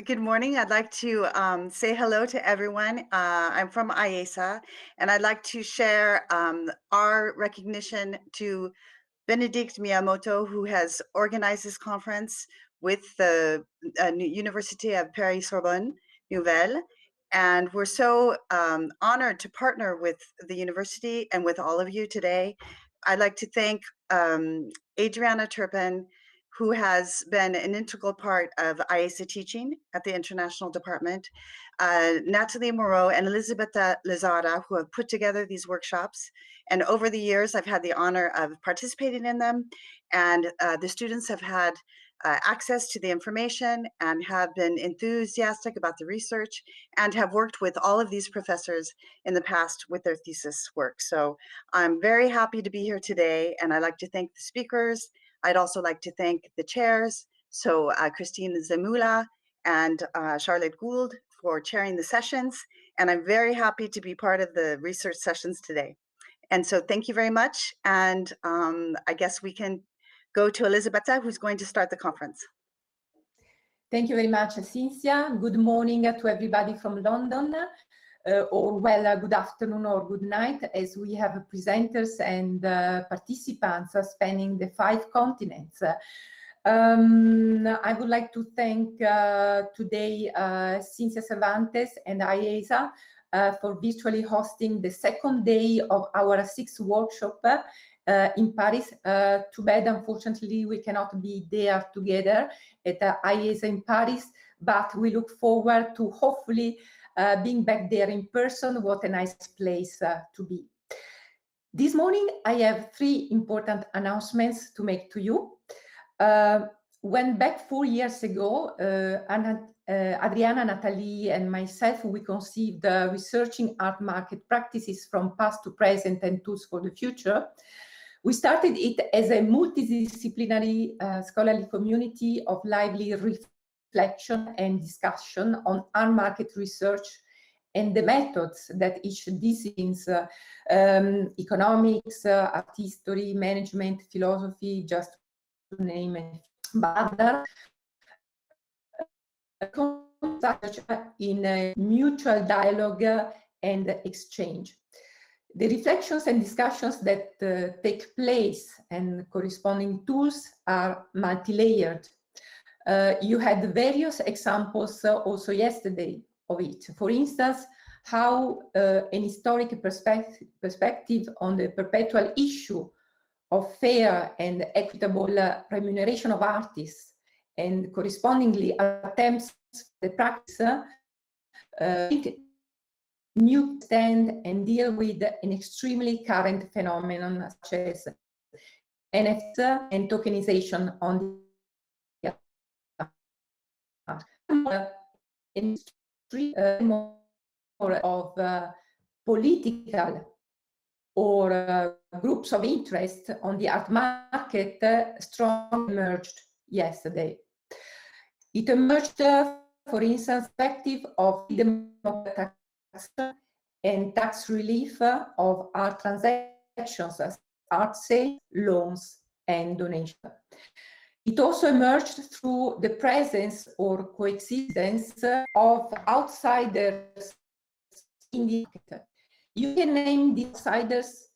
Good morning. I'd like to say hello to everyone. I'm from IESA, and I'd like to share our recognition to Bénédicte Miyamoto, who has organized this conference with the Université of Paris-Sorbonne Nouvelle. And we're so honored to partner with the university and with all of you today. I'd like to thank Adriana Turpin, who has been an integral part of IESA teaching at the International Department, Nathalie Moreau and Elisabetta Lazzaro, who have put together these workshops. And over the years, I've had the honor of participating in them. And the students have had access to the information and have been enthusiastic about the research and have worked with all of these professors in the past with their thesis work. So I'm very happy to be here today, and I'd like to thank the speakers. I'd also like to thank the chairs, so Christine Zemula and Charlotte Gould for chairing the sessions, and I'm very happy to be part of the research sessions today. And so thank you very much, and I guess we can go to Elisabetta, who's going to start the conference. Thank you very much, Cynthia. Good morning to everybody from London. Good afternoon or good night, as we have presenters and participants spanning the 5 continents. I would like to thank today Cynthia Cervantes and IESA for virtually hosting the second day of our 6th workshop in Paris. Too bad, unfortunately, we cannot be there together at IESA in Paris, but we look forward to hopefully being back there in person. What a nice place to be. This morning, I have 3 important announcements to make to you. When back 4 years ago, Adriana, Nathalie, and myself, we conceived researching art market practices from past to present and tools for the future. We started it as a multidisciplinary scholarly community of lively reflection and discussion on art market research and the methods that each disciplines, economics, art history, management, philosophy, just to name it, but other in a mutual dialogue and exchange. The reflections and discussions that take place and corresponding tools are multi-layered. You had various examples also yesterday of it. For instance, how an historic perspective on the perpetual issue of fair and equitable remuneration of artists and correspondingly attempts the practice new stand and deal with an extremely current phenomenon such as NFTs and tokenization on the industry of political or groups of interest on the art market strongly emerged yesterday. It emerged, for instance, perspective of freedom of tax and tax relief of art transactions as art sales, loans, and donations. It also emerged through the presence or coexistence of outsiders in the market. You can name the outsiders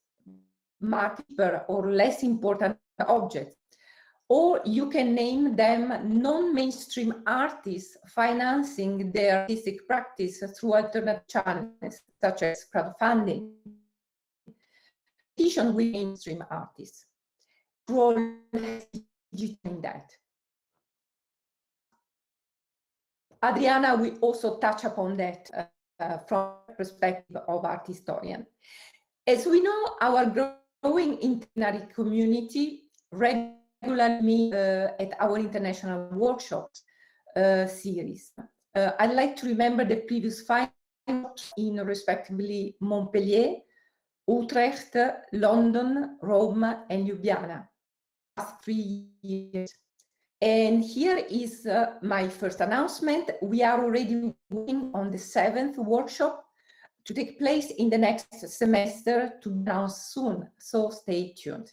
market or less important objects, or you can name them non-mainstream artists financing their artistic practice through alternative channels, such as crowdfunding, competition with mainstream artists. Role in that. Adriana will also touch upon that from the perspective of art historian. As we know, our growing interdisciplinary community regularly meet at our international workshops series. I'd like to remember the previous 5 in respectively Montpellier, Utrecht, London, Rome, and Ljubljana. 3 years. And here is my first announcement. We are already working on the 7th workshop to take place in the next semester, to be announced soon, so stay tuned.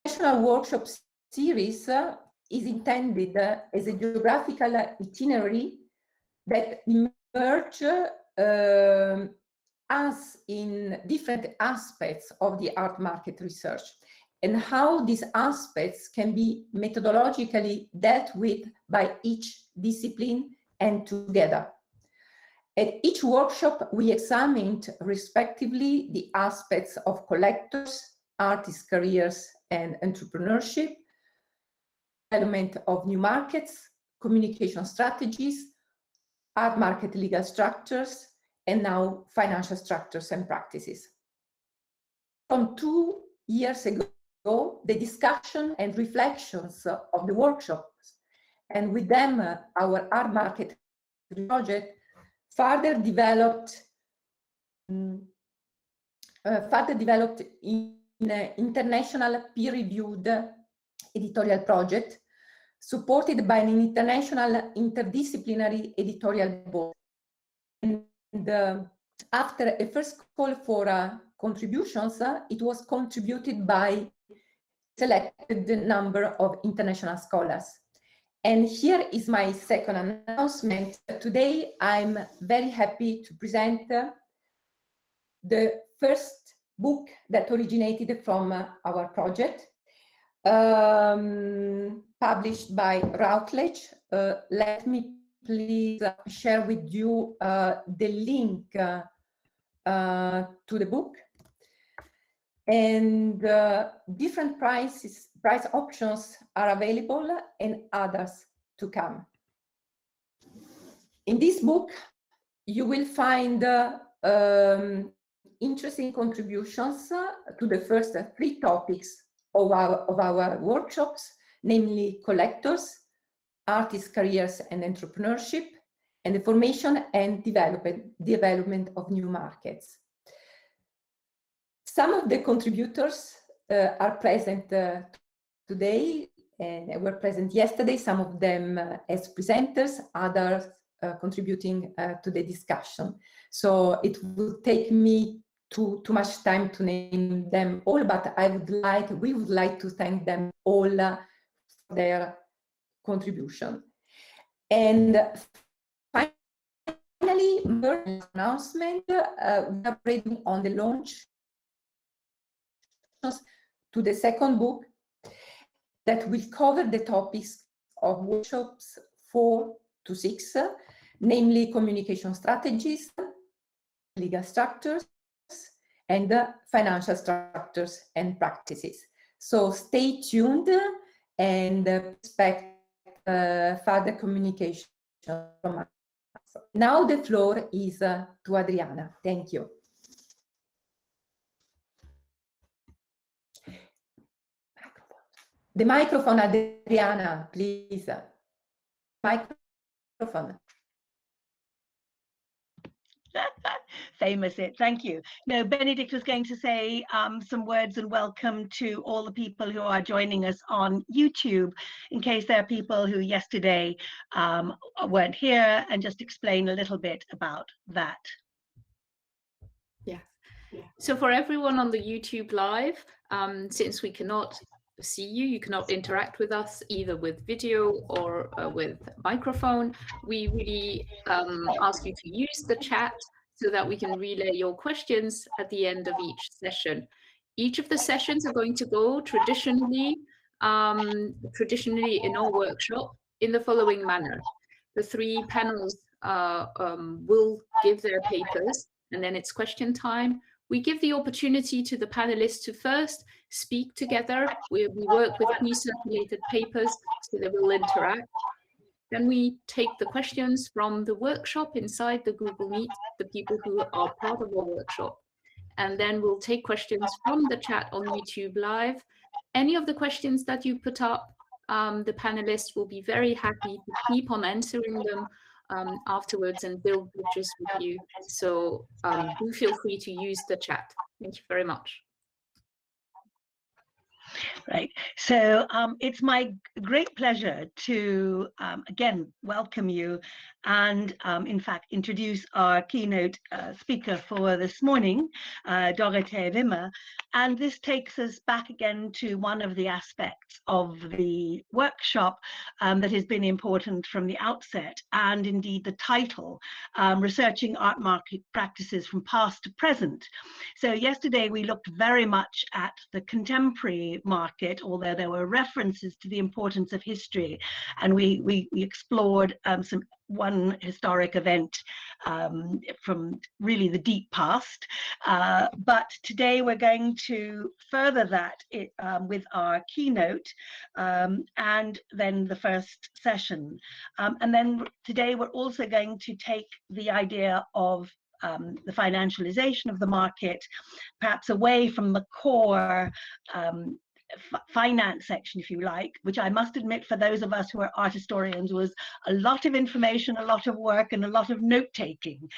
National workshop series is intended as a geographical itinerary that emerge us in different aspects of the art market research, and how these aspects can be methodologically dealt with by each discipline and together. At each workshop, we examined respectively the aspects of collectors, artist careers and entrepreneurship, development of new markets, communication strategies, art market legal structures, and now financial structures and practices. From 2 years ago, the discussion and reflections of the workshops, and with them our art market project, further developed in an international peer-reviewed editorial project supported by an international interdisciplinary editorial board. And after a first call for contributions, it was contributed by a selected number of international scholars. And here is my second announcement. Today, I'm very happy to present the first book that originated from our project, published by Routledge. Let me please share with you the link to the book. And different price options are available and others to come. In this book, you will find interesting contributions to the first 3 topics of our workshops, namely collectors, artist careers and entrepreneurship, and the formation and development of new markets. Some of the contributors are present today and were present yesterday, some of them as presenters, others contributing to the discussion. So it would take me too much time to name them all, but we would like to thank them all for their contribution. And finally, announcement, we are ready on the launch to the second book that will cover the topics of workshops 4 to 6, namely communication strategies, legal structures, and financial structures and practices. So stay tuned and expect further communication from us. Now the floor is to Adriana. Thank you. The microphone, Adriana, please. Microphone. Famous it, thank you. No, Benedict was going to say some words and welcome to all the people who are joining us on YouTube, in case there are people who yesterday weren't here, and just explain a little bit about that. Yeah. So for everyone on the YouTube live, since we cannot see you, you cannot interact with us either with video or with microphone, we really ask you to use the chat so that we can relay your questions at the end of each session. Each of the sessions are going to go traditionally in our workshop in the following manner. The 3 panels will give their papers, and then it's question time. We give the opportunity to the panelists to first speak together. We work with pre-circulated papers, so they will interact. Then we take the questions from the workshop inside the Google Meet, the people who are part of our workshop. And then we'll take questions from the chat on YouTube Live. Any of the questions that you put up, the panelists will be very happy to keep on answering them afterwards and build bridges with you. So do feel free to use the chat. Thank you very much. Right. So it's my great pleasure to again welcome you and in fact introduce our keynote speaker for this morning, DorothéeWimmer. And this takes us back again to one of the aspects of the workshop that has been important from the outset, and indeed the title, Researching Art Market Practices from Past to Present. So yesterday we looked very much at the contemporary market, although there were references to the importance of history, and we explored one historic event from really the deep past. But today we're going to further that with our keynote and then the first session. And then today we're also going to take the idea of the financialization of the market, perhaps away from the core finance section, if you like, which I must admit for those of us who are art historians was a lot of information, a lot of work, and a lot of note-taking.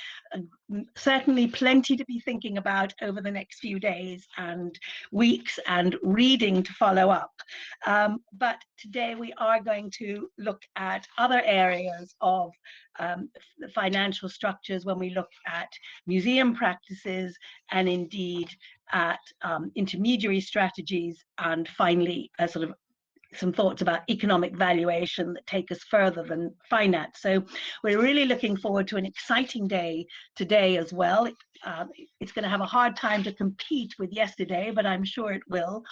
Certainly plenty to be thinking about over the next few days and weeks, and reading to follow up. But today we are going to look at other areas of the financial structures when we look at museum practices, and indeed at intermediary strategies, and finally sort of some thoughts about economic valuation that take us further than finance. So we're really looking forward to an exciting day today as well. It's going to have a hard time to compete with yesterday, but I'm sure it will.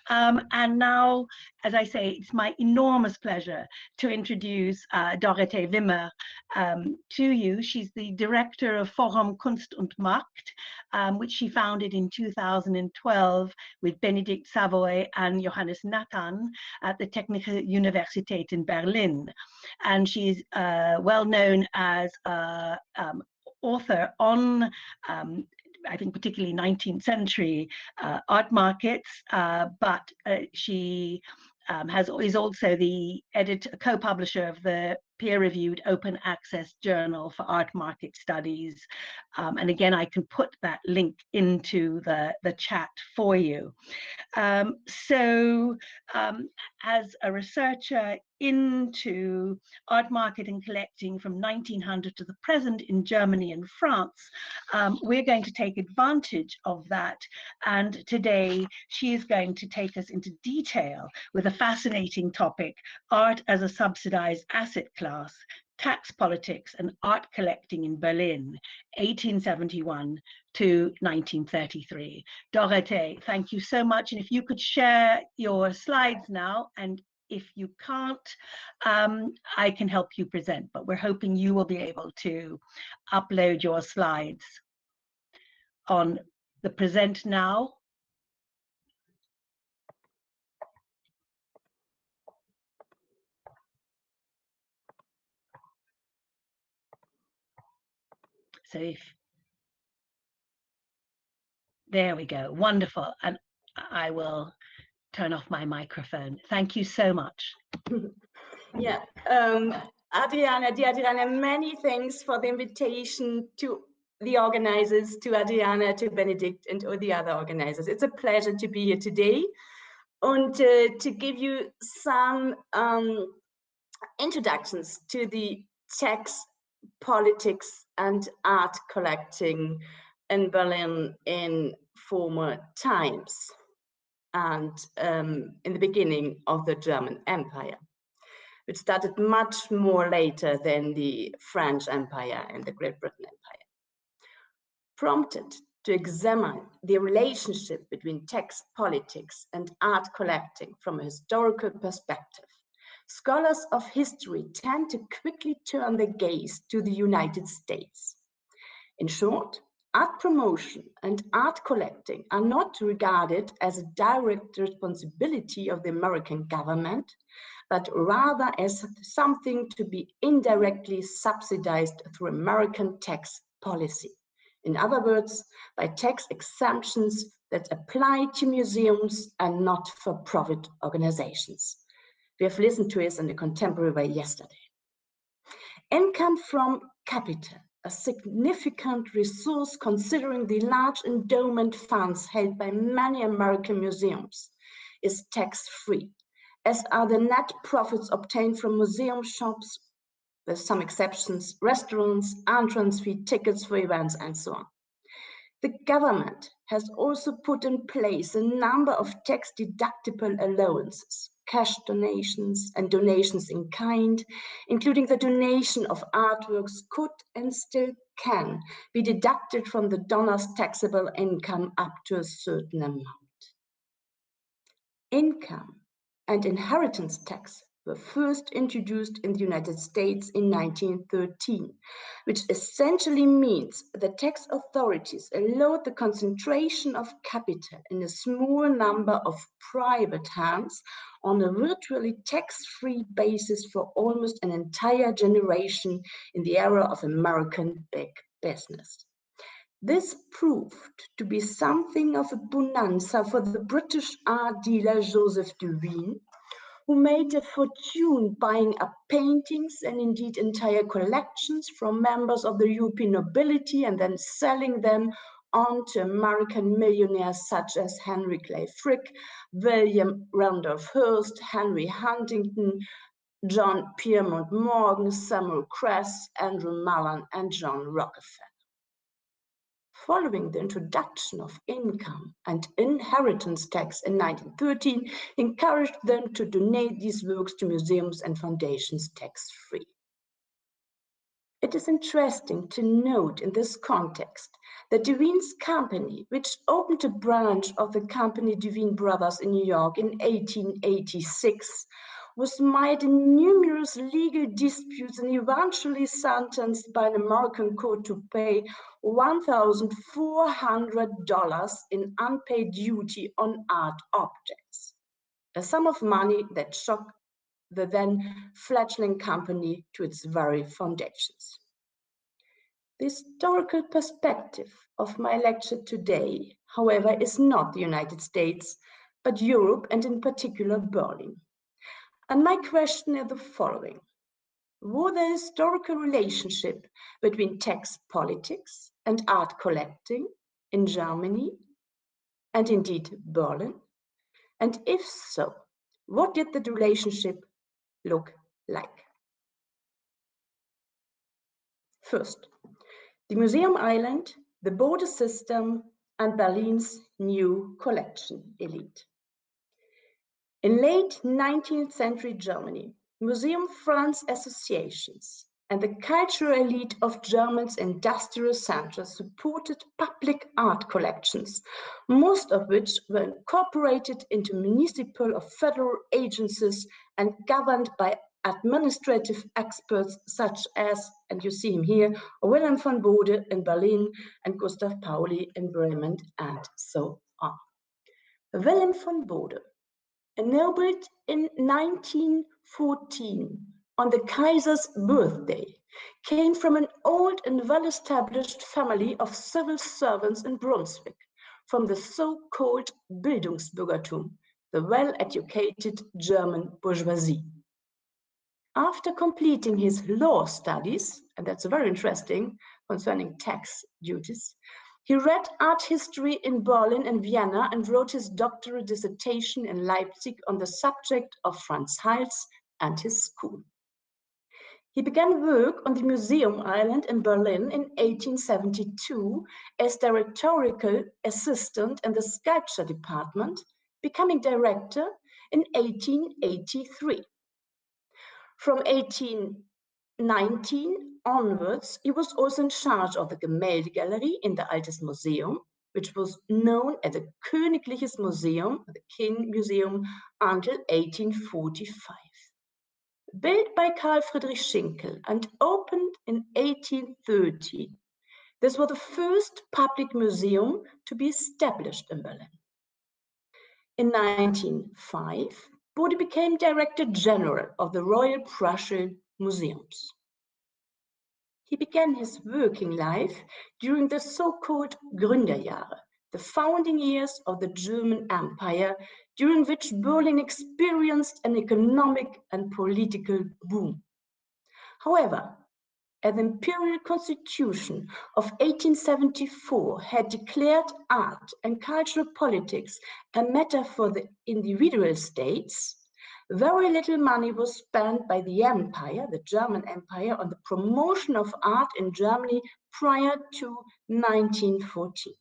And now, as I say, it's my enormous pleasure to introduce DorothéeWimmer to you. She's the director of Forum Kunst und Markt, which she founded in 2012 with Benedikt Savoy and Johannes Nathan at the Technische Universität in Berlin. And she's well known as author on I think particularly 19th century art markets, but she is also the co-publisher of the peer-reviewed open access journal for art market studies. And again, I can put that link into the chat for you. As a researcher into art market and collecting from 1900 to the present in Germany and France, we're going to take advantage of that. And today she is going to take us into detail with a fascinating topic: art as a subsidized asset class, tax politics and art collecting in Berlin, 1871 to 1933. Dorothée, thank you so much. And if you could share your slides now, and if you can't, I can help you present, but we're hoping you will be able to upload your slides on the present now. So if, there we go, wonderful. And I will turn off my microphone. Thank you so much. Yeah, Adriana, dear Adriana, many thanks for the invitation to the organizers, to Adriana, to Benedikt, and all the other organizers. It's a pleasure to be here today and to give you some introductions to the tax, politics, and art collecting in Berlin in former times and in the beginning of the German Empire, which started much more later than the French Empire and the Great Britain Empire. Prompted to examine the relationship between tax politics and art collecting from a historical perspective, scholars of history tend to quickly turn their gaze to the United States. In short, art promotion and art collecting are not regarded as a direct responsibility of the American government, but rather as something to be indirectly subsidized through American tax policy. In other words, by tax exemptions that apply to museums and not for profit organizations. We have listened to it in a contemporary way yesterday. Income from capital, a significant resource considering the large endowment funds held by many American museums, is tax-free, as are the net profits obtained from museum shops, with some exceptions, restaurants, entrance fee, tickets for events, and so on. The government has also put in place a number of tax-deductible allowances, cash donations and donations in kind, including the donation of artworks could and still can be deducted from the donor's taxable income up to a certain amount. Income and inheritance tax were first introduced in the United States in 1913, which essentially means that tax authorities allowed the concentration of capital in a small number of private hands on a virtually tax-free basis for almost an entire generation in the era of American big business. This proved to be something of a bonanza for the British art dealer Joseph Duveen, who made a fortune buying up paintings and indeed entire collections from members of the European nobility and then selling them on to American millionaires such as Henry Clay Frick, William Randolph Hearst, Henry Huntington, John Pierpont Morgan, Samuel Cress, Andrew Mellon, and John Rockefeller. Following the introduction of income and inheritance tax in 1913, encouraged them to donate these works to museums and foundations tax-free. It is interesting to note in this context that Duveen's company, which opened a branch of the company Duveen Brothers in New York in 1886, was mired in numerous legal disputes and eventually sentenced by an American court to pay $1,400 in unpaid duty on art objects, a sum of money that shocked the then fledgling company to its very foundations. The historical perspective of my lecture today, however, is not the United States, but Europe, and in particular Berlin. And my question is the following: was the historical relationship between tax politics and art collecting in Germany, and indeed Berlin? And if so, what did the relationship look like? First, the museum island, the border system, and Berlin's new collection elite. In late 19th century Germany, museum friends associations and the cultural elite of Germany's industrial centers supported public art collections, most of which were incorporated into municipal or federal agencies and governed by administrative experts such as, and you see him here, Wilhelm von Bode in Berlin and Gustav Pauli in Bremen, and so on. Wilhelm von Bode, ennobled in 1914 on the Kaiser's birthday, came from an old and well-established family of civil servants in Brunswick, from the so-called Bildungsbürgertum, the well-educated German bourgeoisie. After completing his law studies, and that's very interesting concerning tax duties, he read art history in Berlin and Vienna and wrote his doctoral dissertation in Leipzig on the subject of Franz Hals and his school. He began work on the Museum Island in Berlin in 1872 as directorial assistant in the sculpture department, becoming director in 1883. From 1819 onwards, he was also in charge of the Gemäldegallery in the Altes Museum, which was known as the Königliches Museum, the King Museum, until 1845. Built by Carl Friedrich Schinkel and opened in 1830, this was the first public museum to be established in Berlin. In 1905, Bode became Director General of the Royal Prussian Museums. He began his working life during the so-called Gründerjahre, the founding years of the German Empire, during which Berlin experienced an economic and political boom. However, as the Imperial Constitution of 1874 had declared art and cultural politics a matter for the individual states, very little money was spent by the Empire, the German Empire, on the promotion of art in Germany prior to 1914.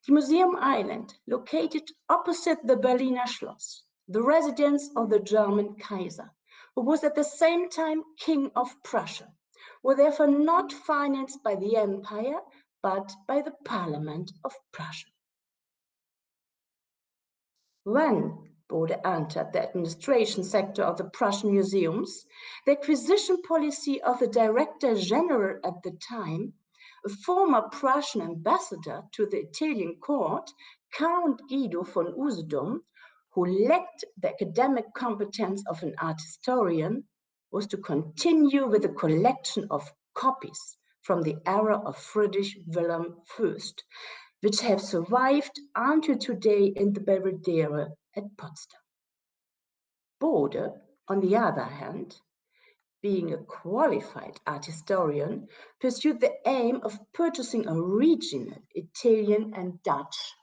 The Museum Island, located opposite the Berliner Schloss, the residence of the German Kaiser, who was at the same time King of Prussia, were therefore not financed by the Empire, but by the Parliament of Prussia. When Bode entered the administration sector of the Prussian museums, the acquisition policy of the Director General at the time, a former Prussian ambassador to the Italian court, Count Guido von Usedom, who lacked the academic competence of an art historian, was to continue with the collection of copies from the era of Friedrich Wilhelm I, which have survived until today in the Belvedere at Potsdam. Bode, on the other hand, being a qualified art historian, pursued the aim of purchasing original Italian and Dutch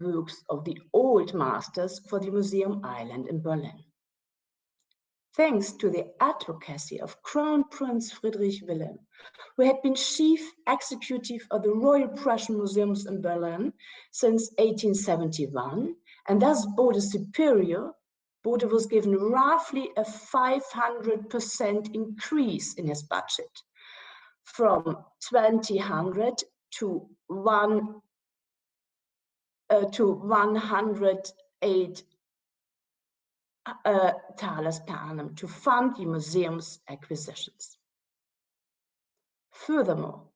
works of the old masters for the Museum Island in Berlin. Thanks to the advocacy of Crown Prince Friedrich Wilhelm, who had been chief executive of the Royal Prussian Museums in Berlin since 1871, and thus Bode's superior, Bode was given roughly a 500% increase in his budget, from 200 to 108 thalers per annum to fund the museum's acquisitions. Furthermore,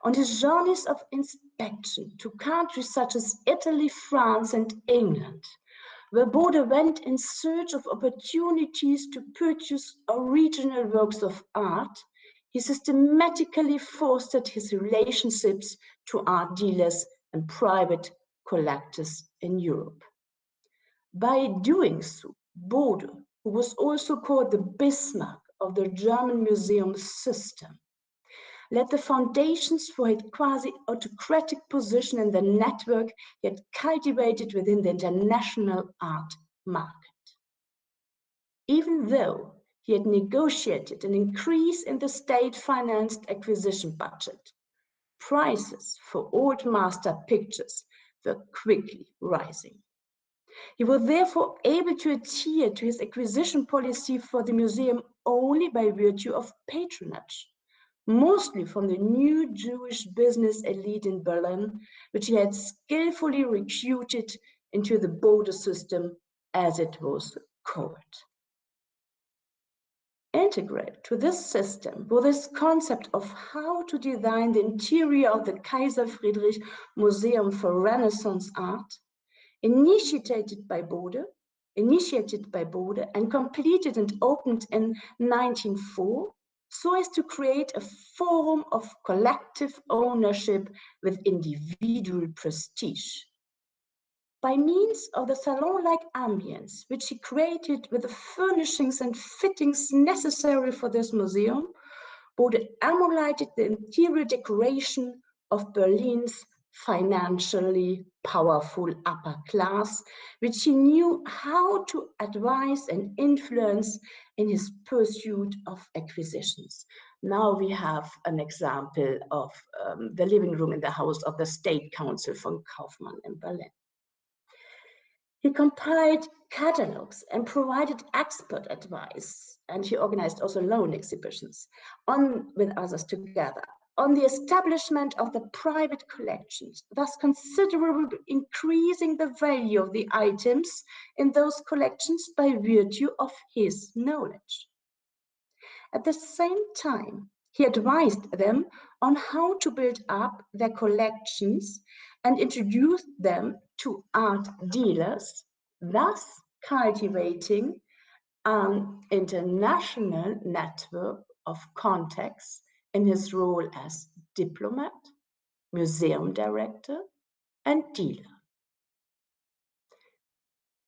on his journeys of inspection to countries such as Italy, France, and England, where Bode went in search of opportunities to purchase original works of art, he systematically fostered his relationships to art dealers and private collectors in Europe. By doing so, Bode, who was also called the Bismarck of the German museum system, laid the foundations for his quasi-autocratic position in the network he had cultivated within the international art market. Even though he had negotiated an increase in the state-financed acquisition budget, prices for old master pictures were quickly rising. He was therefore able to adhere to his acquisition policy for the museum only by virtue of patronage, mostly from the new Jewish business elite in Berlin, which he had skillfully recruited into the Bode system, as it was called. Integral to this system was this concept of how to design the interior of the Kaiser Friedrich Museum for Renaissance Art, initiated by Bode and completed and opened in 1904, so as to create a forum of collective ownership with individual prestige. By means of the salon-like ambience, which he created with the furnishings and fittings necessary for this museum, Bode emulated the interior decoration of Berlin's financially powerful upper class, which he knew how to advise and influence in his pursuit of acquisitions. Now we have an example of the living room in the house of the State Council von Kaufmann in Berlin. He compiled catalogs and provided expert advice, and he organized also loan exhibitions with others together on the establishment of the private collections, thus considerably increasing the value of the items in those collections by virtue of his knowledge. At the same time, he advised them on how to build up their collections and introduced them to art dealers, thus cultivating an international network of contacts in his role as diplomat, museum director, and dealer.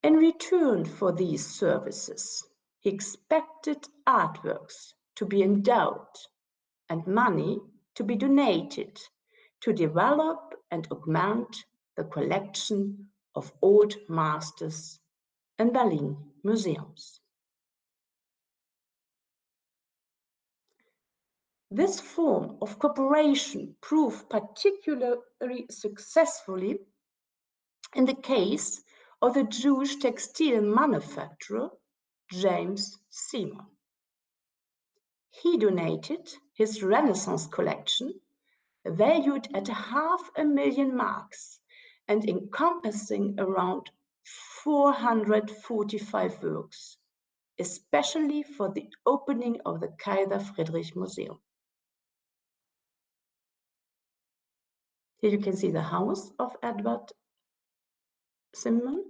In return for these services, he expected artworks to be endowed and money to be donated to develop and augment the collection of old masters in Berlin museums. This form of cooperation proved particularly successfully in the case of the Jewish textile manufacturer James Simon. He donated his Renaissance collection, valued at 500,000 marks and encompassing around 445 works, especially for the opening of the Kaiser Friedrich Museum. Here you can see the house of Edward Simon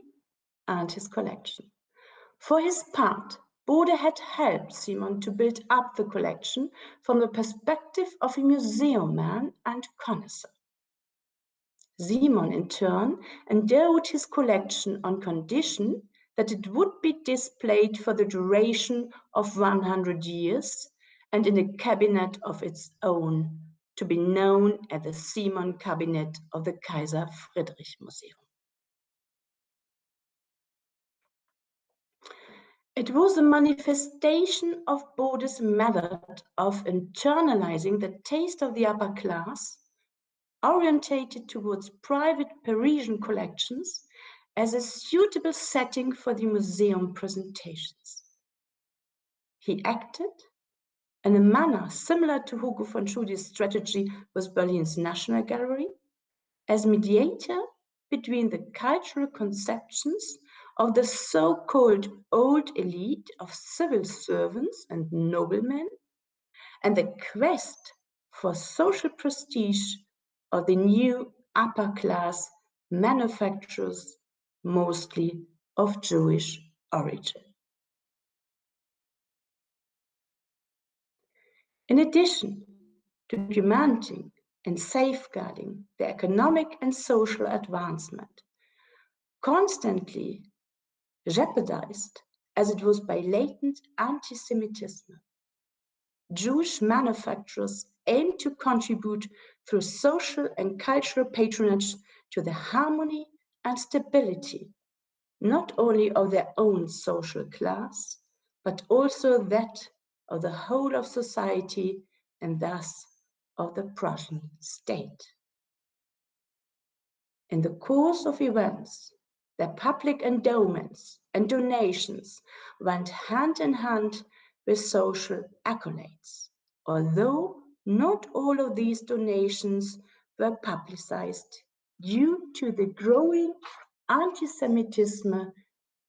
and his collection. For his part, Bode had helped Simon to build up the collection from the perspective of a museum man and connoisseur. Simon, in turn, endowed his collection on condition that it would be displayed for the duration of 100 years and in a cabinet of its own, to be known as the Simon Cabinet of the Kaiser Friedrich Museum. It was a manifestation of Bode's method of internalizing the taste of the upper class, orientated towards private Parisian collections as a suitable setting for the museum presentations. He acted in a manner similar to Hugo von Schudi's strategy with Berlin's National Gallery, as mediator between the cultural conceptions of the so-called old elite of civil servants and noblemen, and the quest for social prestige of the new upper class manufacturers, mostly of Jewish origin. In addition to documenting and safeguarding the economic and social advancement, constantly jeopardized as it was by latent anti-Semitism, Jewish manufacturers aim to contribute through social and cultural patronage to the harmony and stability, not only of their own social class, but also that of the whole of society and thus of the Prussian state. In the course of events, their public endowments and donations went hand in hand with social accolades, although not all of these donations were publicized due to the growing anti-Semitism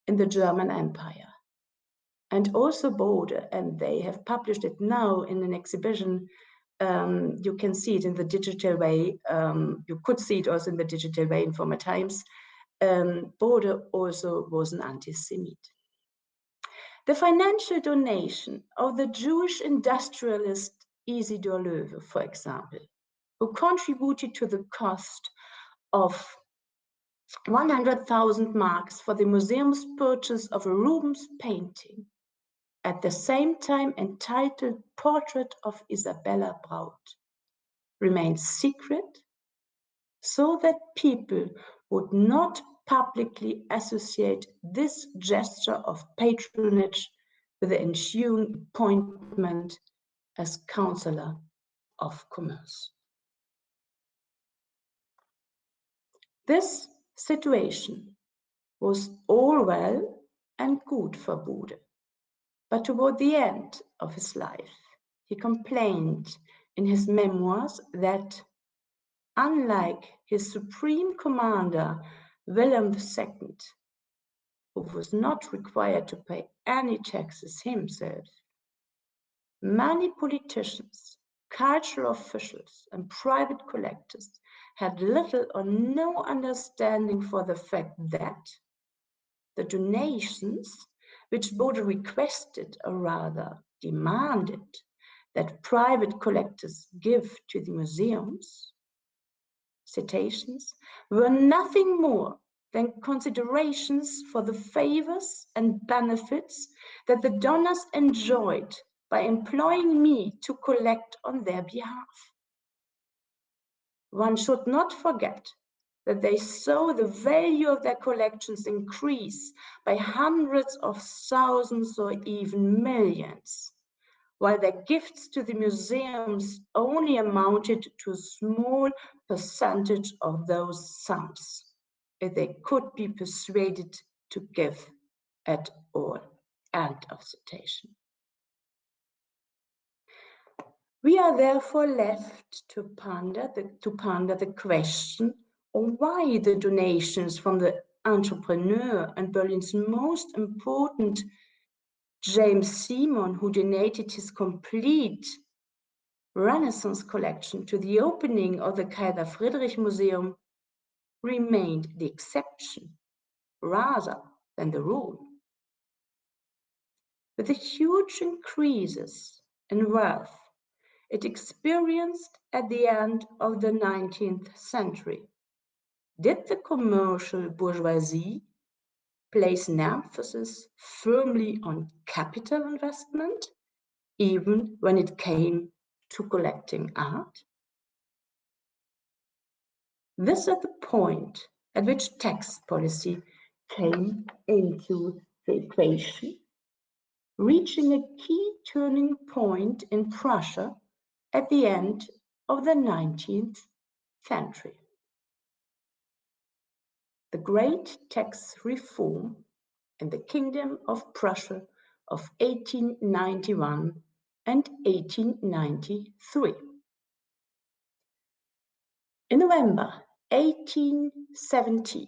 in the German Empire. And also Bode, and they have published it now in an exhibition. You can see it in the digital way. You could see it also in the digital way in former times. Bode also was an anti-Semite. The financial donation of the Jewish industrialist Isidor Löwe, for example, who contributed to the cost of 100,000 marks for the museum's purchase of a Rubens painting, at the same time entitled Portrait of Isabella Braut, remained secret so that people would not publicly associate this gesture of patronage with the ensuing appointment as Councillor of Commerce. This situation was all well and good for Bode, but toward the end of his life, he complained in his memoirs that, unlike his supreme commander, Wilhelm II, who was not required to pay any taxes himself, many politicians, cultural officials, and private collectors had little or no understanding for the fact that the donations which Bode requested, or rather demanded, that private collectors give to the museums, citations, were nothing more than considerations for the favors and benefits that the donors enjoyed by employing me to collect on their behalf. One should not forget that they saw the value of their collections increase by hundreds of thousands or even millions, while their gifts to the museums only amounted to a small percentage of those sums, if they could be persuaded to give at all. End of citation. We are therefore left to ponder the question of why the donations from the entrepreneur and Berlin's most important James Simon, who donated his complete Renaissance collection to the opening of the Kaiser Friedrich Museum, remained the exception rather than the rule. With the huge increases in wealth it experienced at the end of the 19th century, did the commercial bourgeoisie place an emphasis firmly on capital investment, even when it came to collecting art? This is the point at which tax policy came into the equation, reaching a key turning point in Prussia at the end of the 19th century. The Great Tax Reform in the Kingdom of Prussia of 1891 and 1893. In November 1870,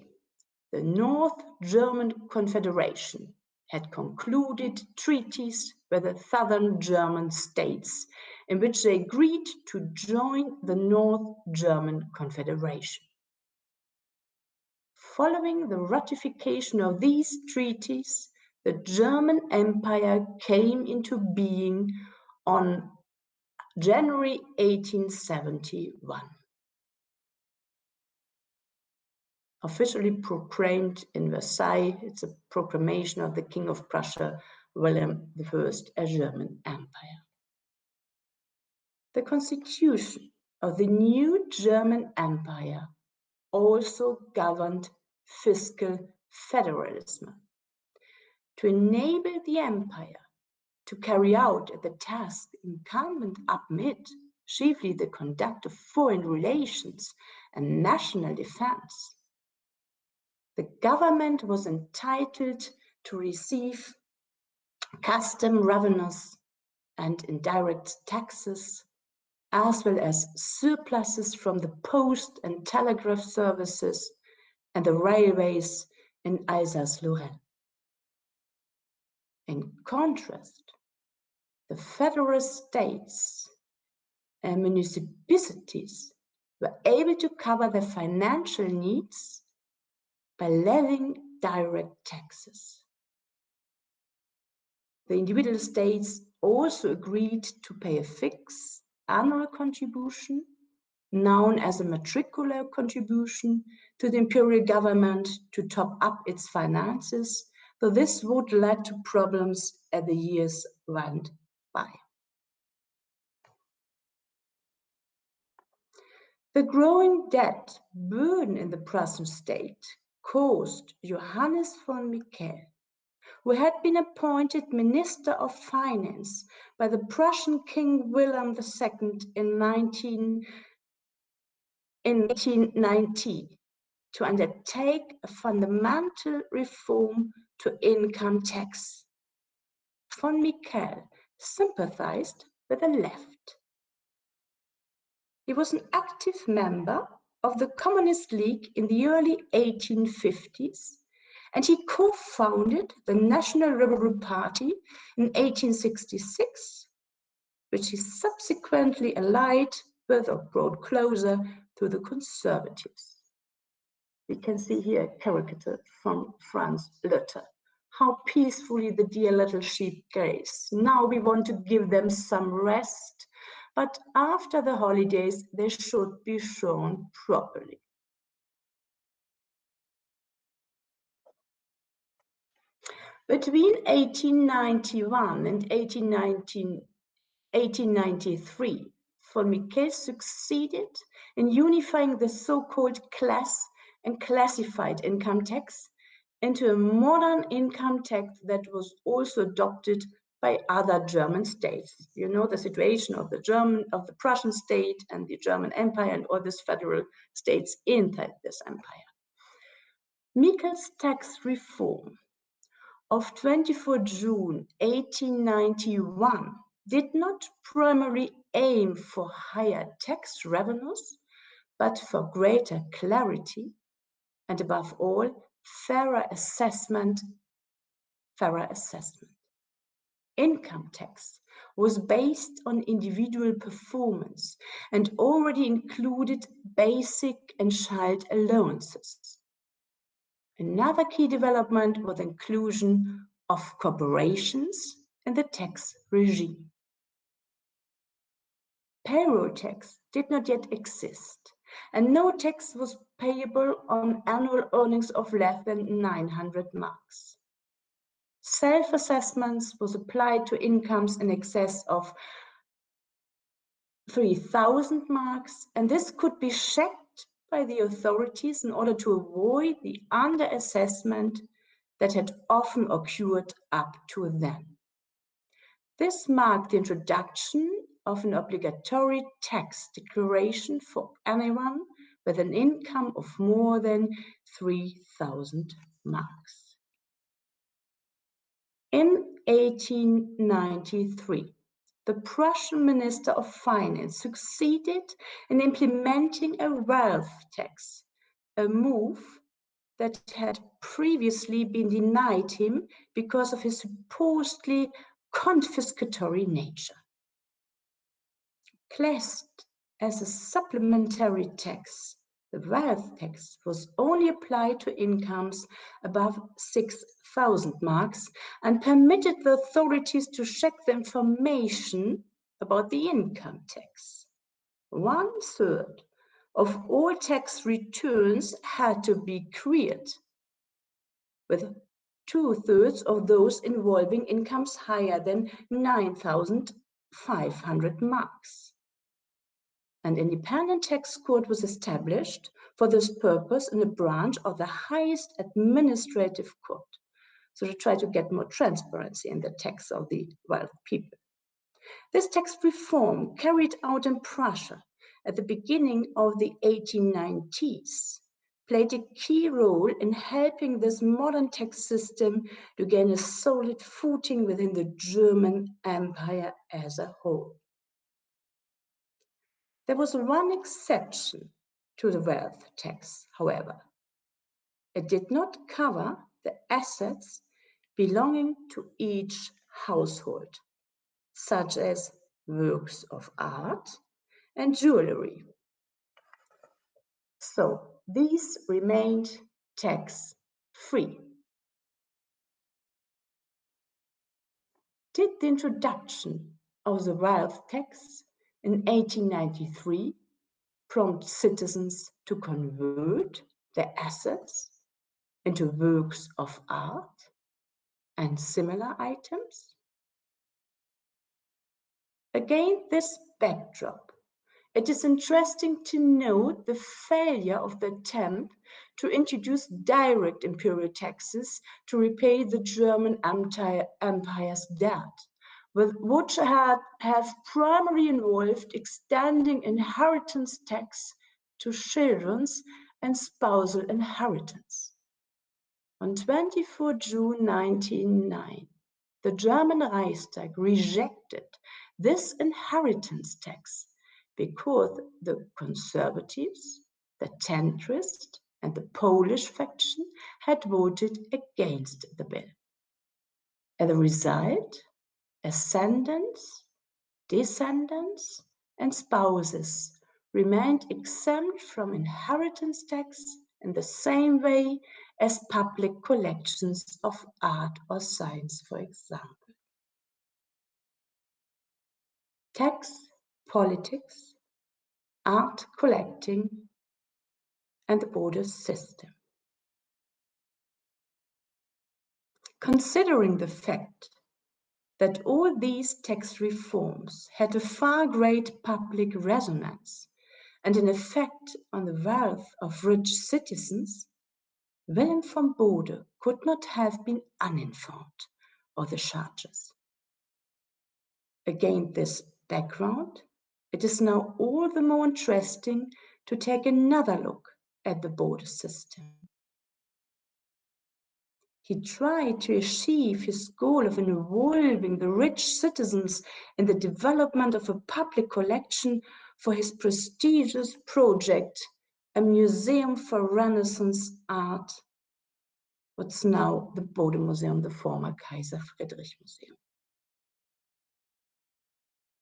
the North German Confederation had concluded treaties with the southern German states in which they agreed to join the North German Confederation. Following the ratification of these treaties, the German Empire came into being on January 1871. Officially proclaimed in Versailles, it's a proclamation of the King of Prussia, William I, a German empire. The constitution of the new German Empire also governed fiscal federalism. To enable the empire to carry out the task incumbent upon it, chiefly the conduct of foreign relations and national defense, the government was entitled to receive custom revenues and indirect taxes, as well as surpluses from the post and telegraph services and the railways in Alsace-Lorraine. In contrast, the federal states and municipalities were able to cover their financial needs by levying direct taxes. The individual states also agreed to pay a fixed annual contribution, known as a matricular contribution, to the imperial government to top up its finances, though this would lead to problems as the years went by. The growing debt burden in the Prussian state caused Johannes von Michael, who had been appointed Minister of Finance by the Prussian King William II in 1890, to undertake a fundamental reform to income tax. Von Michael sympathized with the left. He was an active member of the Communist League in the early 1850s, and he co-founded the National Republican Party in 1866, which he subsequently allied with or brought closer to the Conservatives. We can see here a caricature from Franz Luther. How peacefully the dear little sheep graze. Now we want to give them some rest, but after the holidays they should be shown properly. Between 1891 and 1893, von Miquel succeeded in unifying the so-called class and classified income tax into a modern income tax that was also adopted by other German states. You know the situation of the Prussian state and the German Empire and all these federal states inside this empire. Miquel's tax reform of 24 June 1891 did not primarily aim for higher tax revenues, but for greater clarity and above all, fairer assessment. Income tax was based on individual performance and already included basic and child allowances. Another key development was the inclusion of corporations in the tax regime. Payroll tax did not yet exist, and no tax was payable on annual earnings of less than 900 marks. Self-assessments was applied to incomes in excess of 3,000 marks, and this could be checked by the authorities in order to avoid the underassessment that had often occurred up to then. This marked the introduction of an obligatory tax declaration for anyone with an income of more than 3,000 marks. In 1893, the Prussian Minister of Finance succeeded in implementing a wealth tax, a move that had previously been denied him because of his supposedly confiscatory nature. Classed as a supplementary tax, the wealth tax was only applied to incomes above 6,000 marks and permitted the authorities to check the information about the income tax. 1/3 of all tax returns had to be cleared, with 2/3 of those involving incomes higher than 9,500 marks. An independent tax court was established for this purpose in a branch of the highest administrative court, so to try to get more transparency in the tax of the wealthy people. This tax reform carried out in Prussia at the beginning of the 1890s played a key role in helping this modern tax system to gain a solid footing within the German Empire as a whole. There was one exception to the wealth tax, however. It did not cover the assets belonging to each household, such as works of art and jewelry. So these remained tax-free. Did the introduction of the wealth tax in 1893 prompt citizens to convert their assets into works of art and similar items? Against this backdrop, it is interesting to note the failure of the attempt to introduce direct imperial taxes to repay the German Empire's debt, which has primarily involved extending inheritance tax to children's and spousal inheritance. On 24 June 1909, the German Reichstag rejected this inheritance tax because the conservatives, the centrist, and the Polish faction had voted against the bill. As a result, ascendants, descendants, and spouses remained exempt from inheritance tax in the same way as public collections of art or science, for example. Tax, politics, art collecting, and the border system. Considering the fact that all these tax reforms had a far greater public resonance and an effect on the wealth of rich citizens, Willem van Bode could not have been uninformed of the charges. Against this background, it is now all the more interesting to take another look at the Bode system. He tried to achieve his goal of involving the rich citizens in the development of a public collection for his prestigious project, a museum for Renaissance art, what's now the Bode Museum, the former Kaiser Friedrich Museum.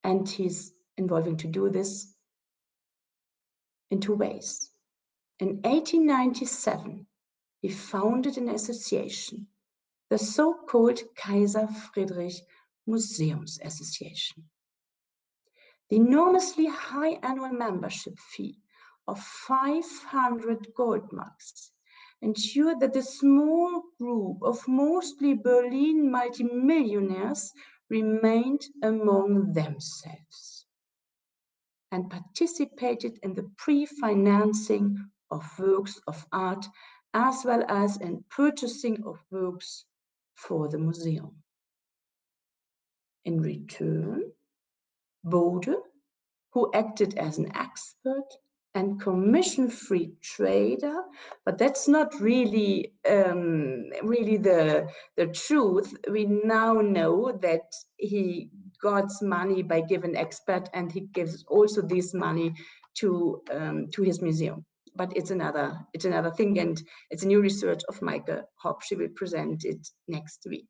And he's involving to do this in two ways. In 1897, he founded an association, the so-called Kaiser Friedrich Museums Association. The enormously high annual membership fee of 500 gold marks ensured that the small group of mostly Berlin multimillionaires remained among themselves and participated in the pre-financing of works of art as well as in purchasing of works for the museum. In return, Bode, who acted as an expert and commission-free trader, but that's not really the truth. We now know that he got money by giving expert, and he gives also this money to his museum. But it's another thing, and it's a new research of Maike Hopp. She will present it next week.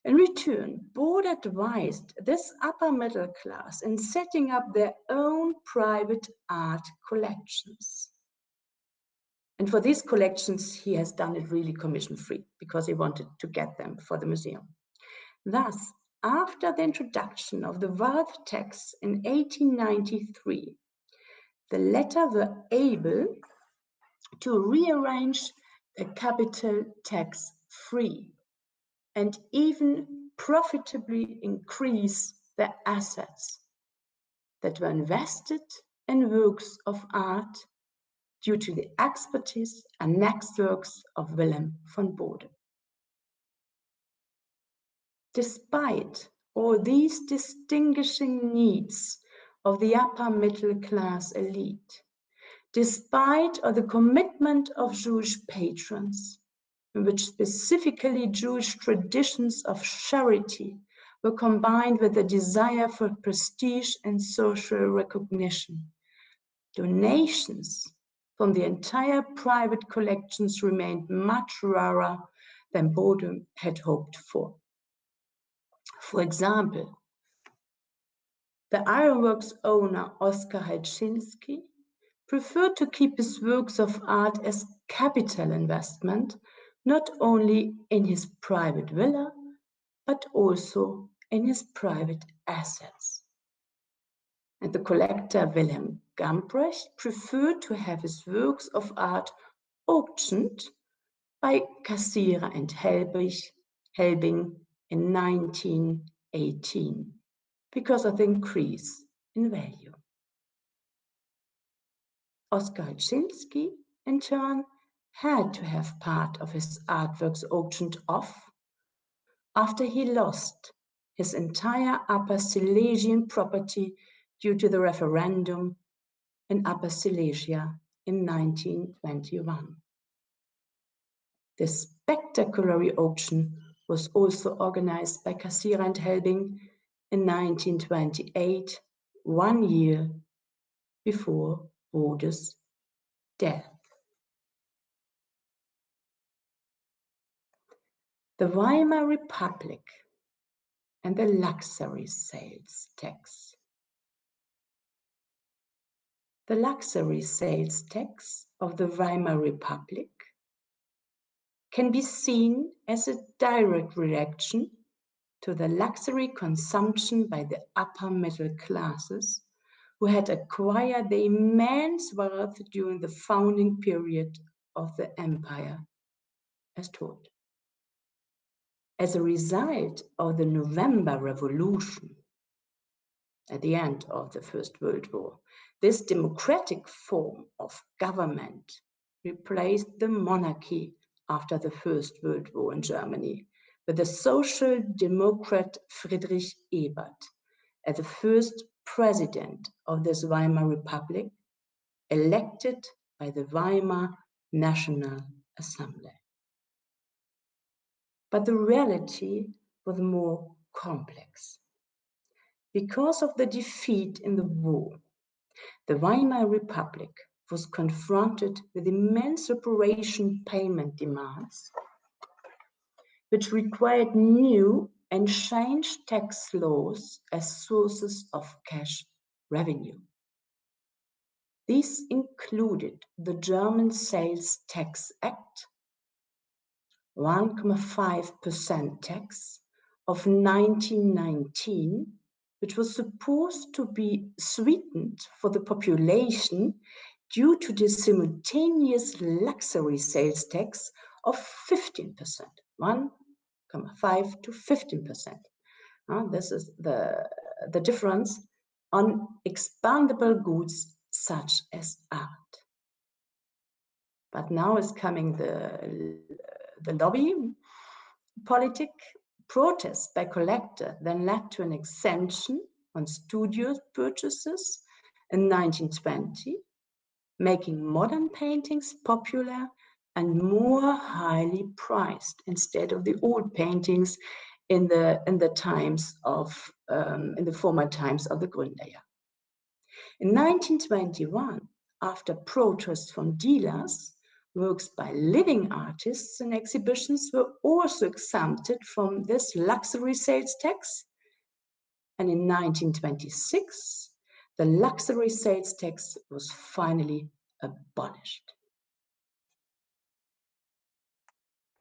In return, Bode advised this upper middle class in setting up their own private art collections. And for these collections, he has done it really commission-free because he wanted to get them for the museum. Thus, after the introduction of the wealth tax in 1893, the latter were able to rearrange the capital tax free and even profitably increase their assets that were invested in works of art due to the expertise and networks of Willem van Bode. Despite all these distinguishing needs of the upper middle class elite, despite all the commitment of Jewish patrons, in which specifically Jewish traditions of charity were combined with a desire for prestige and social recognition, donations from the entire private collections remained much rarer than Bode had hoped for. For example, the ironworks owner Oskar Halczynski preferred to keep his works of art as capital investment, not only in his private villa, but also in his private assets. And the collector Wilhelm Gambrecht preferred to have his works of art auctioned by Cassirer and Helbing in 1918 because of the increase in value. Oskar Halczynski, in turn, had to have part of his artworks auctioned off after he lost his entire Upper Silesian property due to the referendum in Upper Silesia in 1921. This spectacular auction was also organized by Cassirer and Helbing in 1928, 1 year before Bode's death. The Weimar Republic and the luxury sales tax. The luxury sales tax of the Weimar Republic can be seen as a direct reaction to the luxury consumption by the upper middle classes who had acquired the immense wealth during the founding period of the empire, as told. as a result of the November Revolution at the end of the First World War, this democratic form of government replaced the monarchy after the First World War in Germany, with the Social Democrat Friedrich Ebert as the first president of this Weimar Republic, elected by the Weimar National Assembly. But the reality was more complex. Because of the defeat in the war, the Weimar Republic was confronted with immense reparation payment demands, which required new and changed tax laws as sources of cash revenue. These included the German Sales Tax Act, 1.5% tax of 1919, which was supposed to be sweetened for the population due to the simultaneous luxury sales tax of 15%, 1.5 to 15%. This is the difference on expandable goods such as art. But now is coming the lobby politic. Protests by collectors then led to an exemption on studio purchases in 1920, making modern paintings popular and more highly priced instead of the old paintings in the times of in the former times of the Gründerjahr. In 1921, after protests from dealers, works by living artists and exhibitions were also exempted from this luxury sales tax. And in 1926, the luxury sales tax was finally abolished.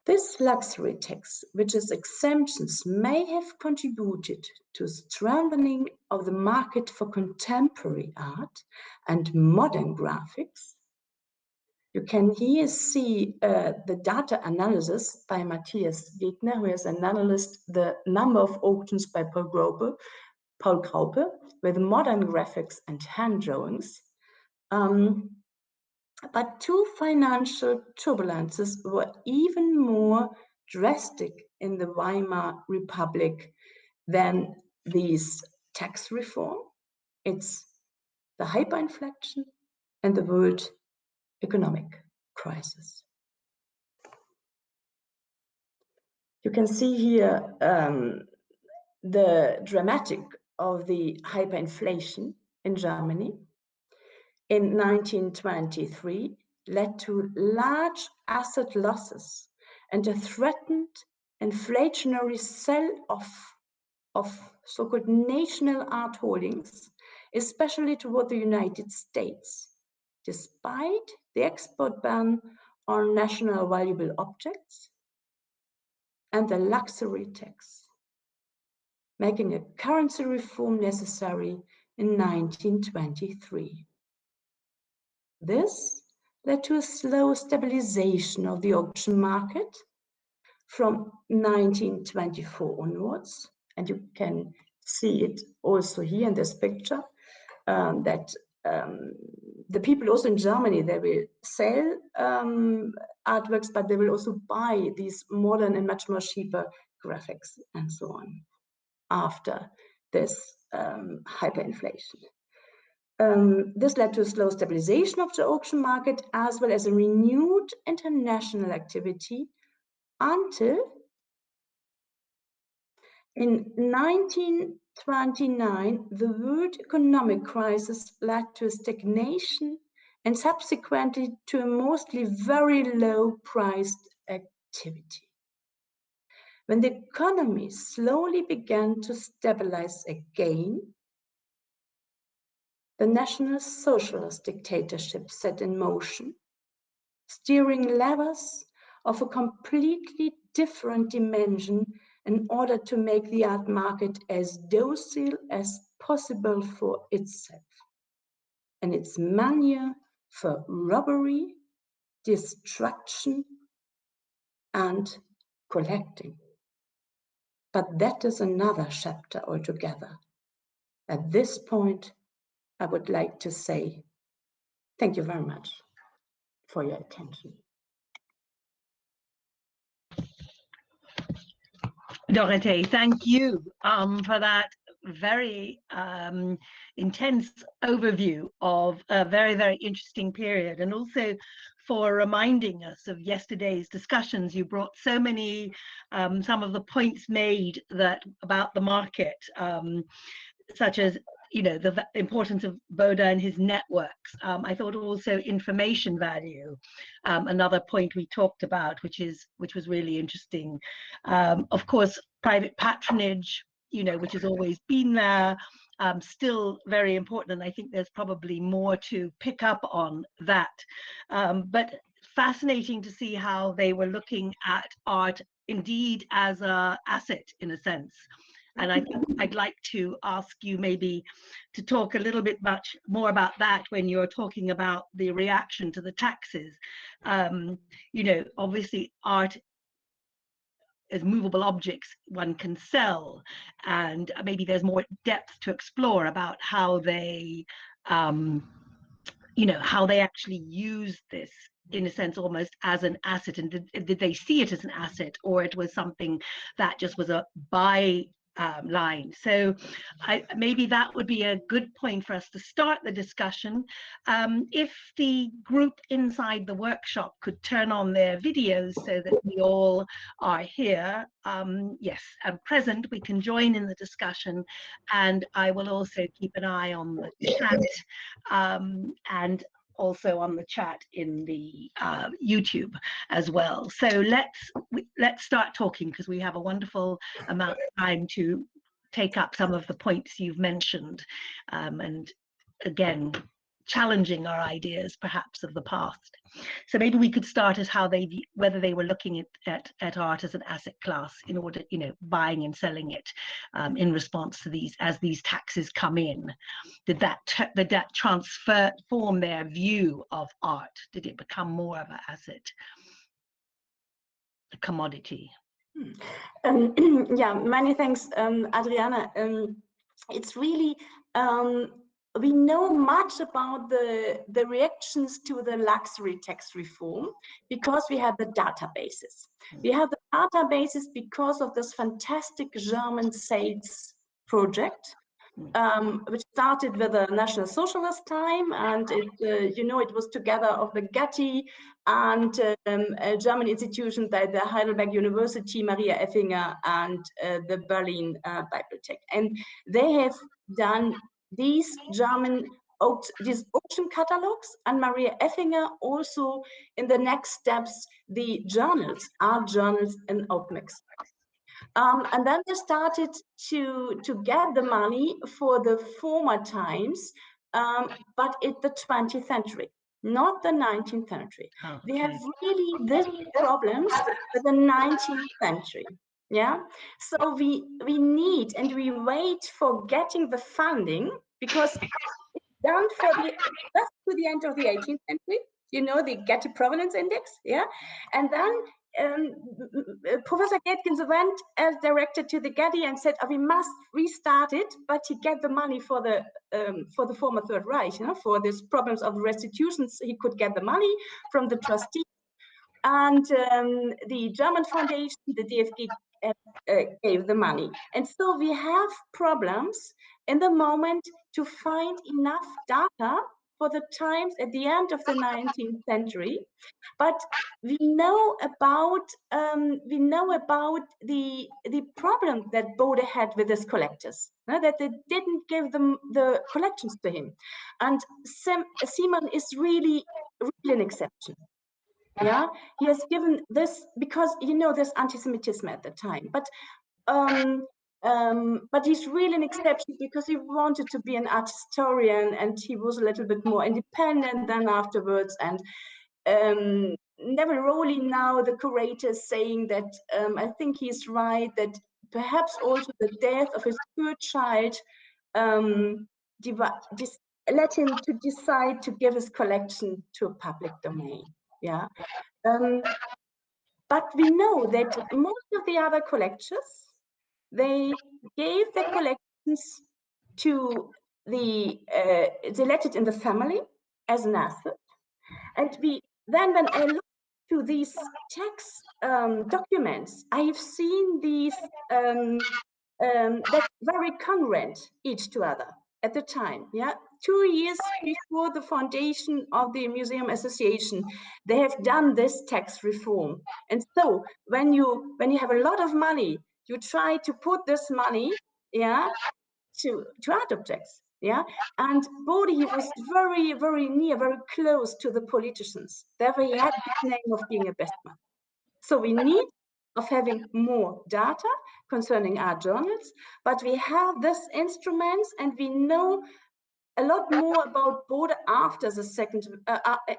This luxury tax, which is exemptions, may have contributed to strengthening of the market for contemporary art and modern graphics. You can here see the data analysis by Matthias Gegner, who has analyzed the number of auctions by Paul Graupe with modern graphics and hand drawings. But two financial turbulences were even more drastic in the Weimar Republic than these tax reform. It's the hyperinflection and the world economic crisis. You can see here the dramatic of the hyperinflation in Germany in 1923 led to large asset losses and a threatened inflationary sell-off of so-called national art holdings, especially toward the United States, despite the export ban on national valuable objects and the luxury tax, making a currency reform necessary in 1923. This led to a slow stabilization of the auction market from 1924 onwards, and you can see it also here in this picture, that the people also in Germany, they will sell artworks, but they will also buy these modern and much more cheaper graphics and so on after this hyperinflation. This led to a slow stabilization of the auction market as well as a renewed international activity until in 1929, the world economic crisis led to a stagnation and subsequently to a mostly very low priced activity. When the economy slowly began to stabilize again, the National Socialist dictatorship set in motion, steering levers of a completely different dimension in order to make the art market as docile as possible for itself and its mania for robbery, destruction, and collecting. but that is another chapter altogether. At this point, I would like to say thank you very much for your attention. Dorothée, thank you for that very intense overview of a very, very interesting period, and also for reminding us of yesterday's discussions. You brought so many, some of the points made that about the market, such as, you know, the importance of Bode and his networks. I thought also information value, another point we talked about, which was really interesting. Of course, private patronage, you know, which has always been there, still very important, and I think there's probably more to pick up on that. But fascinating to see how they were looking at art indeed as an asset in a sense. And I think I'd like to ask you maybe to talk a little bit much more about that when you're talking about the reaction to the taxes. You know, obviously art as movable objects one can sell, and maybe there's more depth to explore about how they, you know, how they actually use this in a sense almost as an asset, and did they see it as an asset, or it was something that just was a buy line. So maybe that would be a good point for us to start the discussion. If the group inside the workshop could turn on their videos so that we all are here, yes, and present, we can join in the discussion, and I will also keep an eye on the chat, and also on the chat in the YouTube as well. So let's start talking, because we have a wonderful amount of time to take up some of the points you've mentioned, and again, challenging our ideas perhaps of the past. So maybe we could start at how they, whether they were looking at art as an asset class in order, you know, buying and selling it in response to these, as these taxes come in. Did that transform their view of art? Did it become more of an asset, a commodity? Yeah, many thanks, Adriana. It's really, we know much about the reactions to the luxury tax reform because we have the databases. We have the databases because of this fantastic German sales project, which started with the National Socialist time, and it, you know, it was together of the Getty and a German institution, the Heidelberg University, Maria Effinger, and the Berlin Bibliothek. And they have done these these auction catalogs, and Maria Effinger also in the next steps the journals, art journals in Outmix. And then they started to get the money for the former times, but in the 20th century, not the 19th century. Okay. We have really these problems with the 19th century. Yeah, so we need and we wait for getting the funding, because it's done for just to the end of the 18th century. You know, the Getty Provenance Index, yeah, and then Professor Gatkins went as director to the Getty and said, oh, we must restart it, but he get the money for the former Third Reich, you know, for these problems of restitutions. He could get the money from the trustees, and the German foundation, the DFG, gave the money. And so we have problems in the moment to find enough data for the times at the end of the 19th century, but we know about the problem that Bode had with his collectors, that they didn't give them the collections to him, and Simon is really an exception. Yeah, he has given this because, you know, there's anti-Semitism at the time, but he's really an exception because he wanted to be an art historian, and he was a little bit more independent than afterwards. And Neville Rowley, now the curator, is saying that I think he's right, that perhaps also the death of his third child led him to decide to give his collection to a public domain. Yeah, but we know that most of the other collectors they gave the collections to they let it in the family as an asset. And when I look to these tax documents, I have seen these that very congruent each to other at the time. Yeah, 2 years before the foundation of the Museum Association, they have done this tax reform. And so when you have a lot of money, you try to put this money, yeah, to art objects. Yeah, and Bode, he was very, very near, very close to the politicians. Therefore, he had the name of being a best man. So we need of having more data concerning our journals, but we have these instruments, and we know a lot more about Bode after the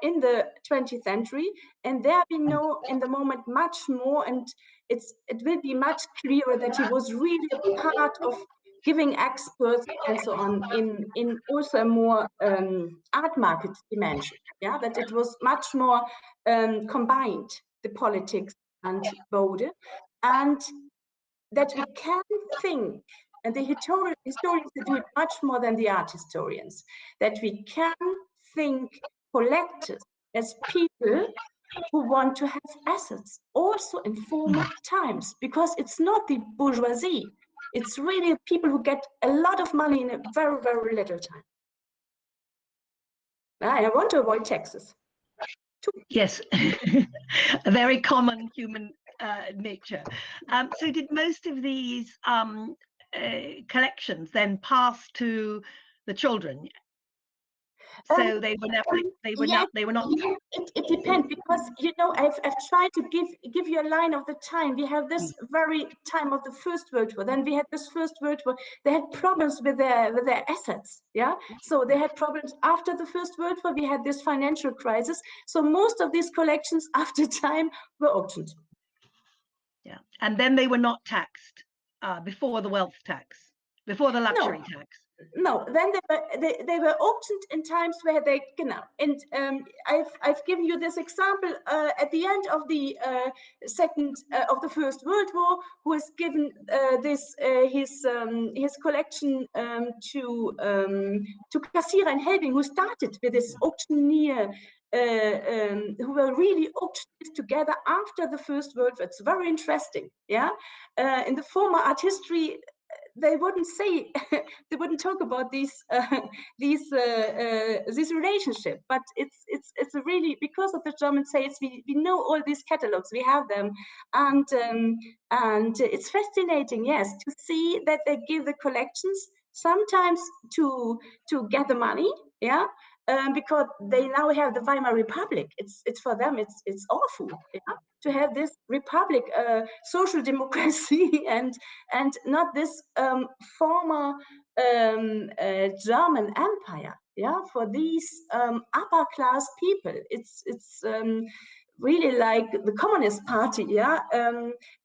in the 20th century, and there we know in the moment much more, and it will be much clearer that he was really a part of giving experts and so on in also a more art market dimension. Yeah, that it was much more combined, the politics and Bode, and that we can think, and the historians do it much more than the art historians, that we can think collectors as people who want to have assets also in former times, because it's not the bourgeoisie, it's really people who get a lot of money in a very, very little time. I want to avoid taxes. Yes, a very common human nature. So did most of these collections then pass to the children? So they were not. It depends, because I've tried to give you a line of the time. We have this very time of the First World War. Then we had this First World War. They had problems with their assets. Yeah, so they had problems after the First World War. We had this financial crisis. So most of these collections after time were auctioned. Yeah, and then they were not taxed before the wealth tax, before the luxury tax. No, then they were auctioned in times where they, and I've given you this example at the end of the of the First World War, who has given his collection to Cassira and Helbing, who started with this auctioneer, who were really auctioned together after the First World War. It's very interesting. Yeah, in the former art history, they wouldn't say, they wouldn't talk about this relationship, but it's a really, because of the German sales, we know all these catalogs, we have them, and it's fascinating, yes, to see that they give the collections sometimes to get the money, yeah, because they now have the Weimar Republic. It's for them, it's awful, yeah, to have this republic, social democracy, and not this former German empire. Yeah, for these upper class people, it's really like the Communist Party. Yeah,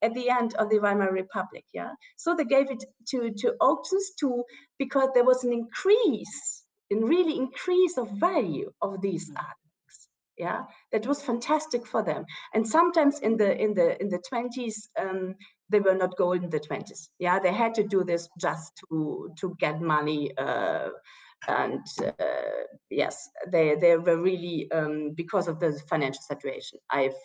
at the end of the Weimar Republic. Yeah, so they gave it to auctions because there was an increase of value of these artworks. Yeah, that was fantastic for them. And sometimes in the 20s, they were not gold in the 20s. Yeah, they had to do this just to get money. Yes, they were really because of the financial situation. I've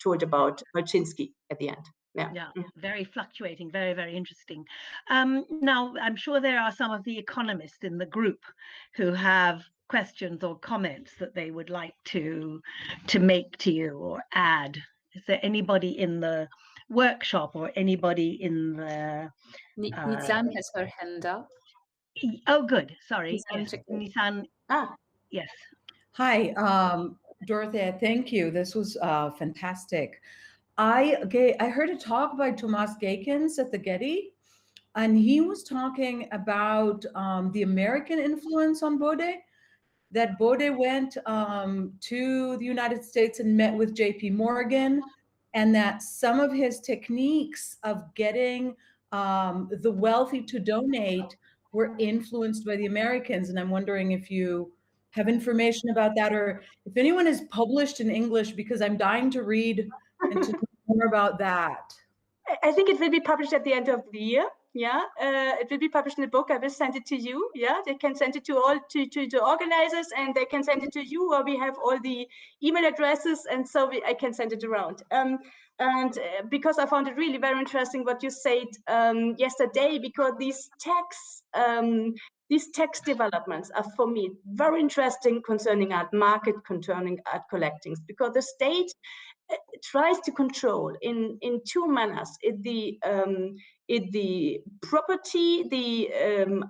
told about Olczynski at the end. Yeah, very fluctuating, very, very interesting. Now, I'm sure there are some of the economists in the group who have questions or comments that they would like to make to you or add. Is there anybody in the workshop or anybody in the... Nizam has her hand up. Oh, good. Sorry. Nizam. Yes. Hi, Dorothea, thank you. This was fantastic. I heard a talk by Thomas Gekens at the Getty, and he was talking about the American influence on Bode, that Bode went to the United States and met with JP Morgan, and that some of his techniques of getting the wealthy to donate were influenced by the Americans. And I'm wondering if you have information about that, or if anyone is published in English, because I'm dying to read and to know more about that. I think it will be published at the end of the year. Yeah, it will be published in a book. I will send it to you. Yeah, they can send it to all to the organizers, and they can send it to you, or we have all the email addresses, and so I can send it around. And because I found it really very interesting what you said yesterday, because these text developments are for me very interesting concerning art market, concerning art collectings, because the state tries to control in two manners: the property, the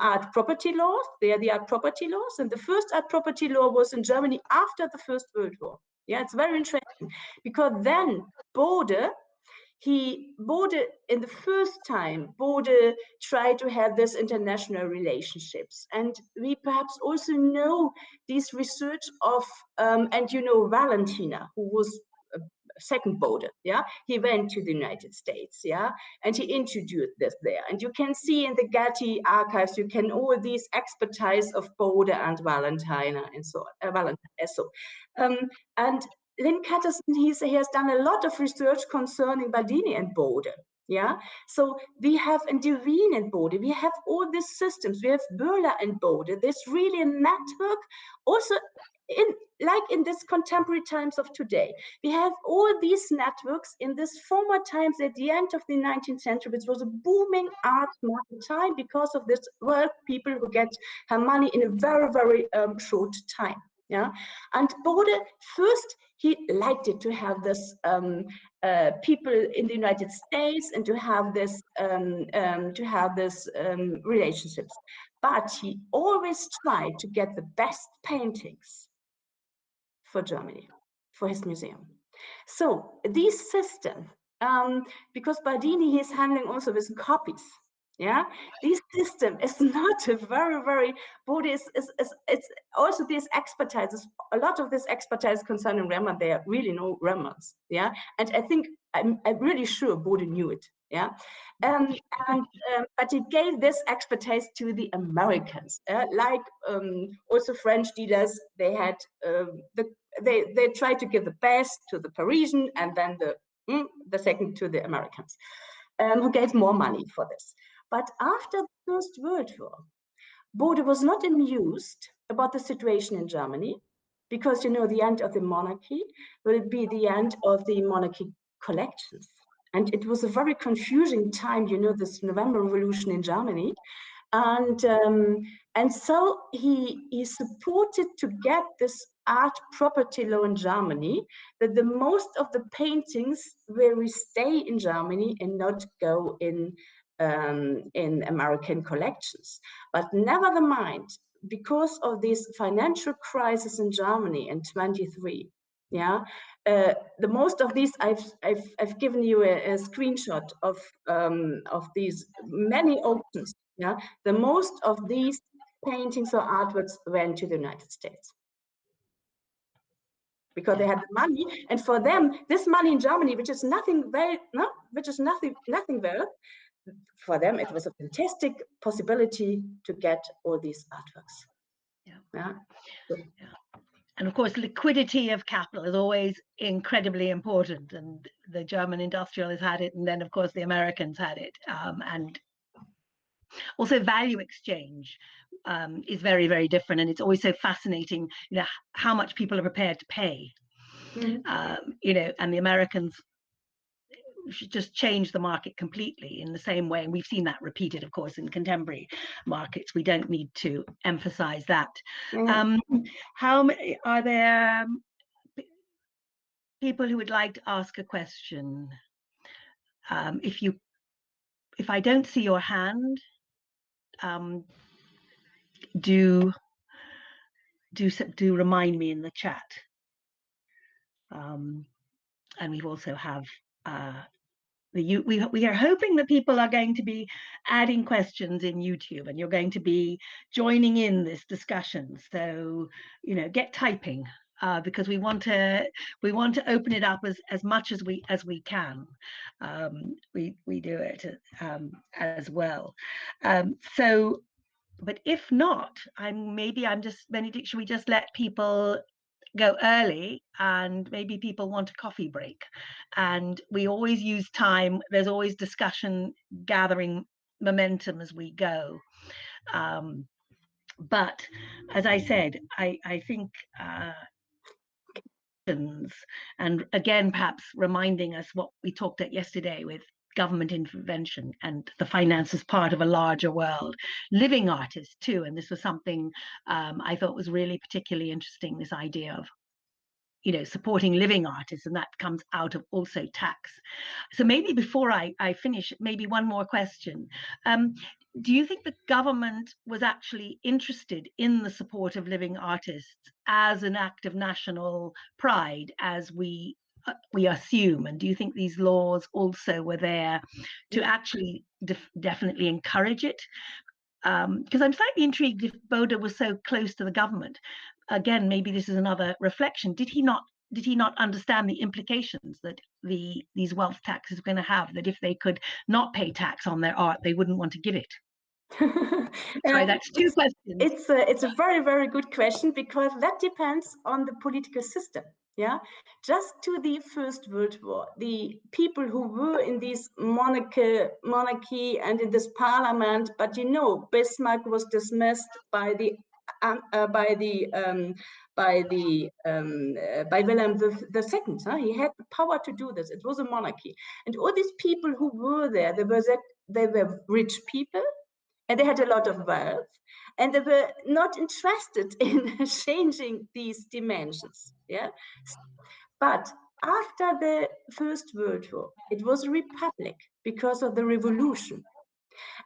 art property laws. They are the art property laws, and the first art property law was in Germany after the First World War. Yeah, it's very interesting, because then Bode in the first time, Bode tried to have this international relationships. And we perhaps also know this research of, and you know, Valentina, who was second Bode, yeah, he went to the United States, yeah, and he introduced this there. And you can see in the Getty archives, you can all these expertise of Bode and Valentina and so and Lynn Catterson, he has done a lot of research concerning Baldini and Bode. Yeah, so we have in Duveen and Bode, we have all these systems. We have Böhler and Bode. There's really a network also in this contemporary times of today. We have all these networks in this former times at the end of the 19th century, which was a booming art market time because of this wealth people who get her money in a very, very short time. Yeah, and Bode first, he liked it to have this people in the United States and to have this relationships, but he always tried to get the best paintings for Germany, for his museum. So this system, because Baldini is handling also with copies. Yeah, this system is not a very Bode is it's also this expertise. A lot of this expertise concerning Rembrandt, they are really no Rembrandts. Yeah, and I think I'm really sure Bode knew it. Yeah, but it gave this expertise to the Americans, like also French dealers. They had they tried to give the best to the Parisian, and then the second to the Americans, who gave more money for this. But after the First World War, Bode was not amused about the situation in Germany, because, you know, the end of the monarchy will be the end of the monarchy collections. And it was a very confusing time, you know, this November Revolution in Germany. And so he supported to get this art property law in Germany, that the most of the paintings will stay in Germany and not go in American collections. But never mind, because of this financial crisis in Germany in 23, yeah, the most of these I've given you a screenshot of these many auctions. Yeah, the most of these paintings or artworks went to the United States, because they had the money, and for them, this money in Germany, which is nothing very, nothing well, for them it was a fantastic possibility to get all these artworks. Yeah. And of course, liquidity of capital is always incredibly important, and the German industrialists had it, and then of course the Americans had it, and also value exchange is very, very different, and it's always so fascinating, you know, how much people are prepared to pay. You know, and the Americans should just change the market completely in the same way, and we've seen that repeated, of course, in contemporary markets. We don't need to emphasize that. How many are there people who would like to ask a question? If I don't see your hand, do remind me in the chat. And we also have we are hoping that people are going to be adding questions in YouTube, and you're going to be joining in this discussion. So, you know, get typing, because we want to open it up as much as we can. We do it as well. So, but if not, maybe I'm just, Benedict, should we just let people go early and maybe people want a coffee break, and we always use time. There's always discussion gathering momentum as we go. But as I said, I think and again, perhaps reminding us what we talked at yesterday with government intervention and the finance as part of a larger world, living artists too. And this was something I thought was really particularly interesting, this idea of, you know, supporting living artists, and that comes out of also tax. So maybe before I finish, maybe one more question. Do you think the government was actually interested in the support of living artists as an act of national pride, as we assume? And do you think these laws also were there to actually definitely encourage it? Because I'm slightly intrigued if Bodo was so close to the government. Again, maybe this is another reflection. Did he not understand the implications that these wealth taxes were going to have, that if they could not pay tax on their art, they wouldn't want to give it? Sorry, that's two questions. It's a very, very good question, because that depends on the political system. Yeah, just to the First World War, the people who were in this monarchy and in this parliament, but you know, Bismarck was dismissed by Wilhelm II. He had the power to do this. It was a monarchy, and all these people who were there, they were rich people, and they had a lot of wealth, and they were not interested in changing these dimensions. Yeah, but after the First World War, it was a republic because of the revolution,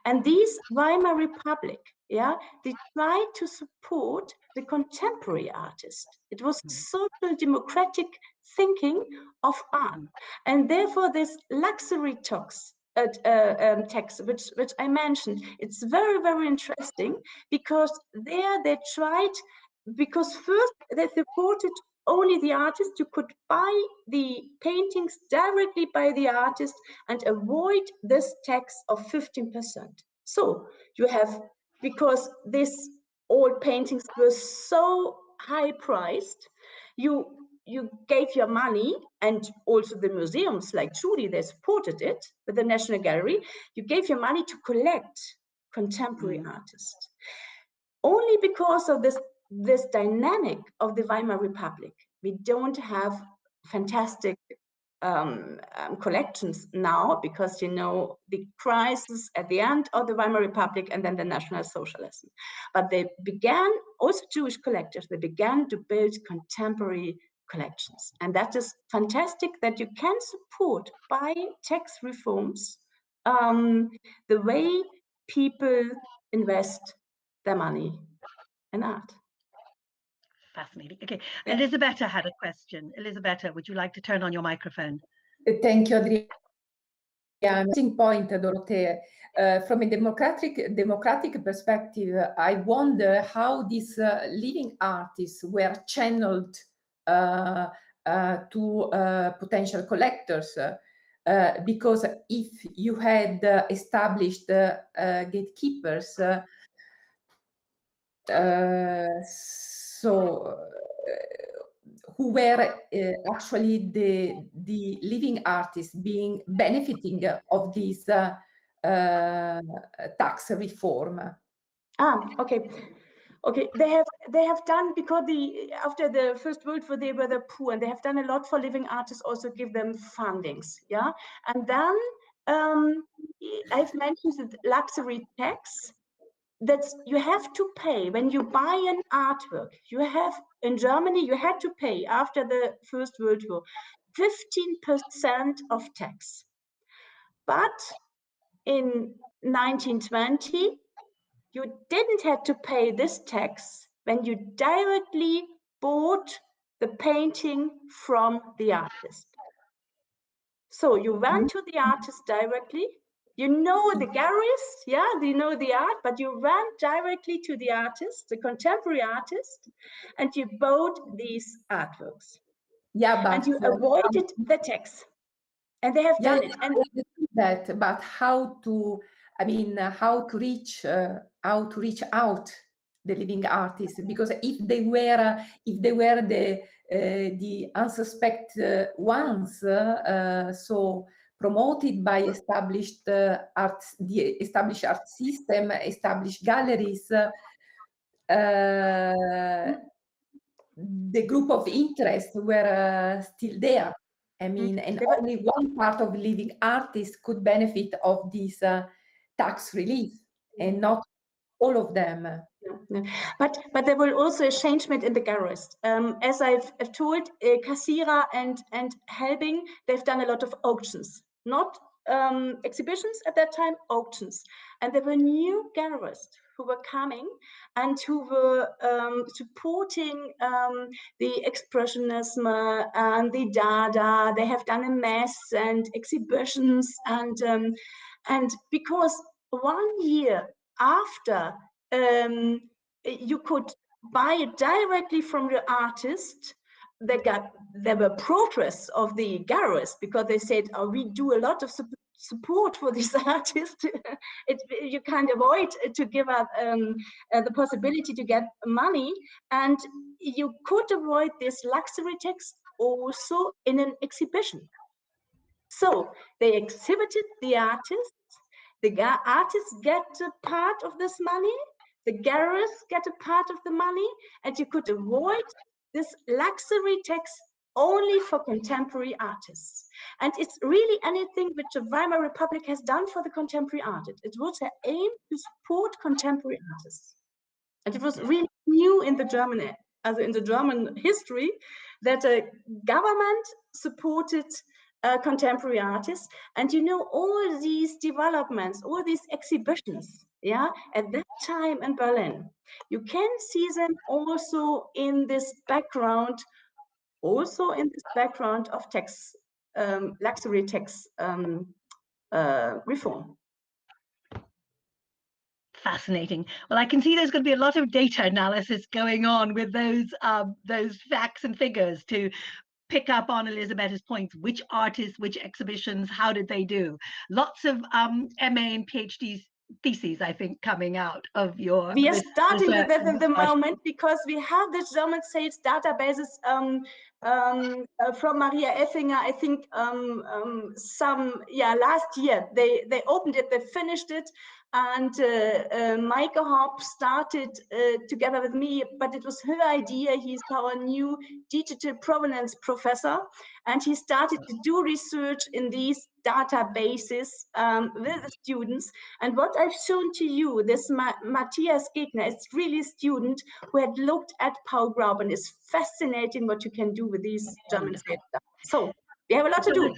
and these Weimar Republic, yeah, they tried to support the contemporary artist. It was social democratic thinking of art, and therefore this luxury tax, which I mentioned, it's very, very interesting, because there they tried, because first they supported only the artist. You could buy the paintings directly by the artist and avoid this tax of 15%. So you have, because these old paintings were so high priced, you gave your money, and also the museums like Judy, they supported it with the National Gallery. You gave your money to collect contemporary artists. Only because of this dynamic of the Weimar Republic, we don't have fantastic collections now, because you know the crisis at the end of the Weimar Republic and then the National Socialism. But they began, also Jewish collectors, they began to build contemporary collections, and that is fantastic that you can support by tax reforms the way people invest their money in art. Fascinating. Okay, yeah. Elisabetta had a question. Elisabetta, would you like to turn on your microphone? Thank you, Adriana. Interesting point, Dorothea. From a democratic perspective, I wonder how these living artists were channeled to potential collectors. Because if you had established gatekeepers, who were actually the living artists benefiting of this tax reform. Okay, they have done, because after the First World War they were the poor, and they have done a lot for living artists, also give them fundings, yeah. And then I've mentioned the luxury tax. That's, you have to pay when you buy an artwork. You have, in Germany, you had to pay after the First World War 15% of tax. But in 1920, you didn't have to pay this tax when you directly bought the painting from the artist. So you went to the artist directly. You know the galleries, yeah, you know the art, but you went directly to the artist, the contemporary artist, and you bought these artworks. Yeah, but and you avoided the tax. And they have done it. And that, but how to, I mean, how to reach out the living artists, because if they were the unsuspected ones, so promoted by established the established art system, established galleries, the group of interest were still there. I mean, and only one part of living artists could benefit of this tax relief, and not all of them. But there will also a changement in the galleries. As I've told, Cassira and Helbing, they've done a lot of auctions, not exhibitions at that time, auctions. And there were new gallerists who were coming and who were supporting the expressionism and the Dada. They have done a mess and exhibitions, and because 1 year after you could buy it directly from the artist, there were protests of the galleries because they said, oh, we do a lot of support for these artists. You can't avoid to give up the possibility to get money, and you could avoid this luxury tax also in an exhibition. So they exhibited the artists. The artists get a part of this money, the galleries get a part of the money, and you could avoid this luxury tax only for contemporary artists. And it's really anything which the Weimar Republic has done for the contemporary artist. It was an aim to support contemporary artists. And it was really new in the German history that a government supported contemporary artists. And you know, all these developments, all these exhibitions, yeah, at that time in Berlin, you can see them also in this background, of tax, luxury tax reform. Fascinating. Well, I can see there's going to be a lot of data analysis going on with those facts and figures to pick up on Elisabetta's points. Which artists, which exhibitions, how did they do? Lots of MA and PhD theses, I think, coming out of your. We are starting with that at the moment because we have the German sales databases from Maria Effinger. I think last year they opened it, they finished it, and Maike Hopp started together with me, but it was her idea. He's our new digital provenance professor, and he started to do research in these databases with the students. And what I've shown to you, this Matthias Gegner, is really a student who had looked at Paul Graup, and it's fascinating what you can do with these German sales data. So we have a lot to do.